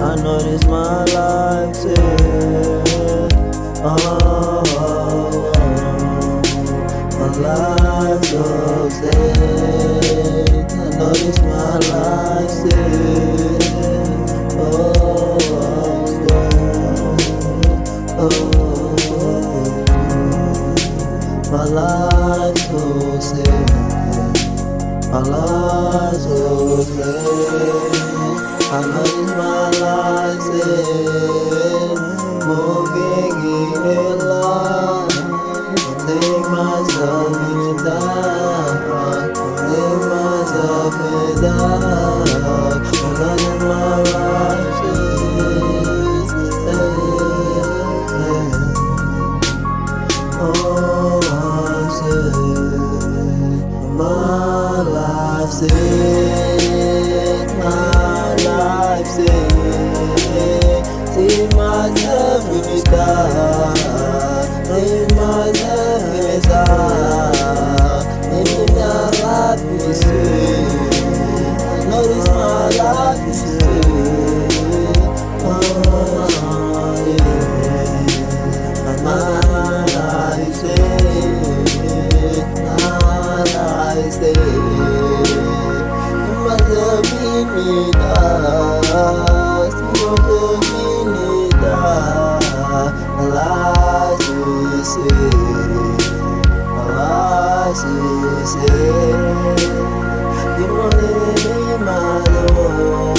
I know this my life too. My life goes there. I know this my life too. My life goes there. My life goes there. I know it's my life there. Moving in love. Take myself in the dark. Take myself in the dark. I know it's my life there. Oh, my life saved, my life saved. See myself in the dark, see myself in the dark. Maybe my life is saved. Notice my life is saved. Oh yeah, my life saved. Stay. You must have been with us. You must have been with us. Alas, you say. Alas, you say. You must leave my door.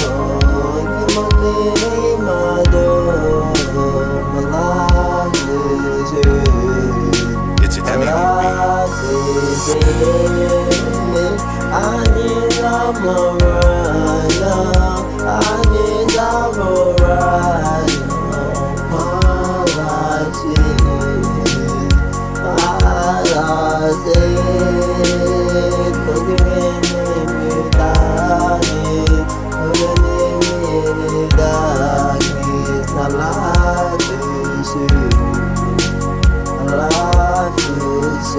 You must leave my door. Alas, you say. It's an Emmy on I need love more right now. I need love more right now. My life is my life is forgiving me darkness, forgiving me darkness. My life is my life is